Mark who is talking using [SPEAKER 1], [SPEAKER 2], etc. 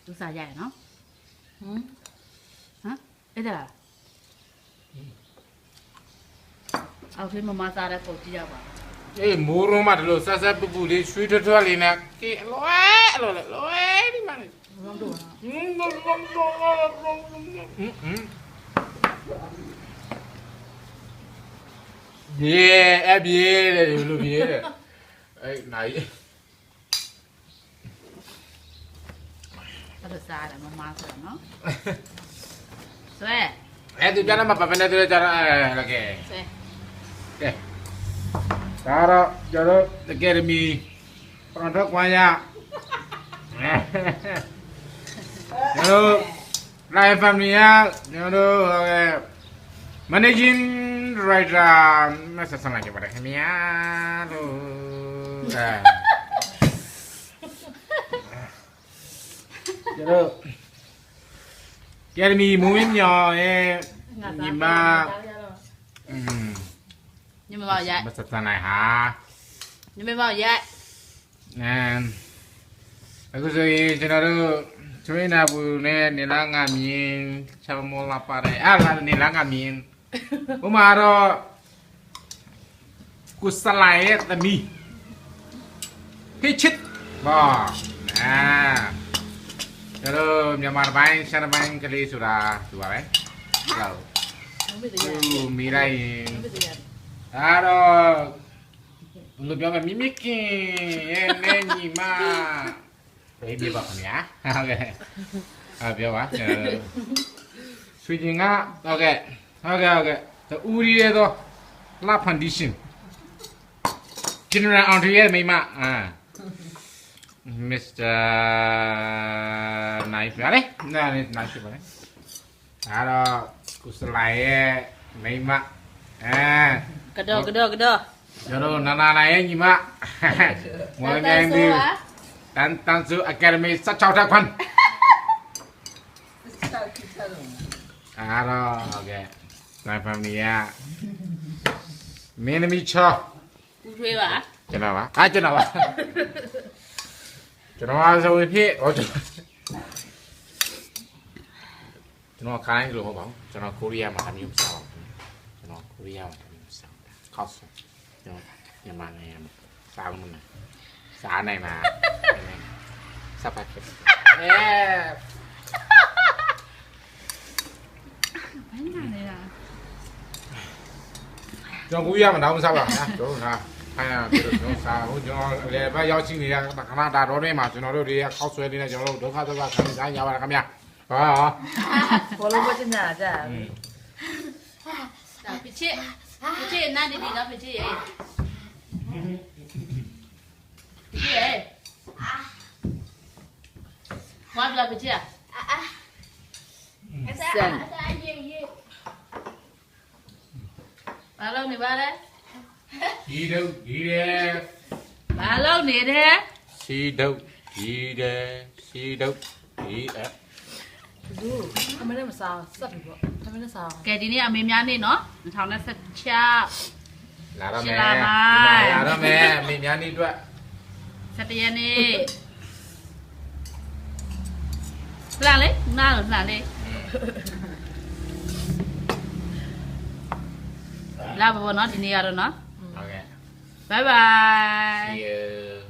[SPEAKER 1] သူစားရရနော်ဟမ်အဲ့ဒါအောက်ဖေးမမစားတဲ့ပုံကြည့်ရပါ
[SPEAKER 2] အေးမိုးရုံးမှာတလို့ဆက်ဆက်ပူပူလေးရွှေထွတ်ထွတ်လေးနဲ့ကေအလွဲဒီမှာ
[SPEAKER 1] လုံးတော့
[SPEAKER 2] ပြေအပြေတဲ့ဒီလိုပြေတဲ့အဲ့နိုင်
[SPEAKER 1] အဲ့ဒါစားတယ်မမစားနော်ဆွဲ
[SPEAKER 2] အဲ့ဒီပြန်လာမှာပပနဲ့တွေ့ကြတာလကဲ
[SPEAKER 1] ဆွဲ
[SPEAKER 2] ကဲဒါတော့ကျွန်တော်အကယ်ဒမီပရန်တော့ကွာရကျွန်တော် live family ရကျွန်တော် managing writer မဆက်ဆံလိုက်ကြပါခင်ဗျာလို့ကျွန်တော်အကယ်ဒမီမူဝင်းမြော်ရဲ့ညီမ
[SPEAKER 1] ညမမောက်ရိုက်
[SPEAKER 2] မဆက်ဆံနိုင်ဟာ
[SPEAKER 1] ညမမောက်ရိုက်
[SPEAKER 2] အခုဆိုရင်ကျွန်တော်တို့ချွေးနာဘူးနဲ့နေလာငါမြင်ချောင်းမောလာပါတယ်အဲ့ဒါနေလာငါမြင်ဘုမာတော့ကုစလိုင်ရဲ့သမီးဖိချစ်ဘာကျွန်တော်မြန်မာပိုင်းရှမ်းပိုင်းကလေးဆိုတာသူပါပဲဟုတ်သူမိလိုက်ရင်အဲ့တော့ဘယ်လိုပြောမလဲမိမိကင်ရဲ့နေညီမဘေးဘေးပါခင်ဗျာဟုတ်ကဲ့အဲ့ပြောပါဆွေချင်းကဟုတ်ကဲ့တူရီရဲ့တော့ La Foundation General Andre ရဲ့မိမMr. Nice ပါလေနား nice ပါလေအဲ့တော့ကုစလိုက်ရဲ့မိမ
[SPEAKER 1] ကတော့
[SPEAKER 2] ကျွန်တော်နာနာရဲ့ညီမငွေမြိုင်ဒီတန်စုအကယ်ဒမီ16ထက်ခွန်းအားတော့ဟုတ်ကဲ့နိုင်ဖမ်လီယာမင်းသမီးချော
[SPEAKER 1] ဦးထွေးပါ
[SPEAKER 2] ကျွန်တော်ပါကျွန်တော်ဆိုဖြစ်ဟောကျွန်တော်ခိုင်းလို့ဟုတ်ပါဘူးကျွန်တော်ကိုရီးယားမှာအမျိုးစားပါကျွန်တော်ကိုရီးယားမှာအမျိုးစားခောက်ဆိုကျွန်တော်မြန်မာနိုင်ငံစားလို့မလားစားနိုင်မှာစပ်ပါဖြစ်
[SPEAKER 1] ဘယ်နာနေလား
[SPEAKER 2] ကျွန်တော်ကိုရီးယားမှာတော့မစားပါဘူးနော်တို့ဟာခိုင်းရပြီးတော့စားဟိုကျွန်တော်လည်းပဲရောက်ရှိနေတာခဏတာတော့နေမှာကျွန်တော်တို့တွေခောက်ဆွဲနေတယ်ကျွန်တော်တို့ဒုက္ခဒုက္ခခံစားရပါတယ်ခင်ဗျာဟာ
[SPEAKER 3] ဘောလုံးမတင်တာကြာ
[SPEAKER 1] ဒါပြချစ်နားနေနေတော့ပြချစ်ရဲ့ဝါဘလာပြချစ်ဆန်ဘာလို့နေပါလဲ
[SPEAKER 2] ဒီတော့ဒီတယ်
[SPEAKER 1] ဘာလို့နေတယ်
[SPEAKER 2] စီတော့ဒီတယ်စီတော့ဒီအဲ့
[SPEAKER 3] လူအမေလည်းမစားစက်ပြီပေါ့အမေလည်းစား
[SPEAKER 1] ကဲဒီနေ့အမေများနေနော်2016
[SPEAKER 2] လာတော့မယ်လာတော့မယ်မိများနေအတွက်
[SPEAKER 1] 7ရက်နေ့လှလေနားလို့လှလေလာပါဘောနော်ဒီနေ့ရတော့နော်
[SPEAKER 2] ဟုတ်ကဲ့
[SPEAKER 1] bye bye
[SPEAKER 2] see you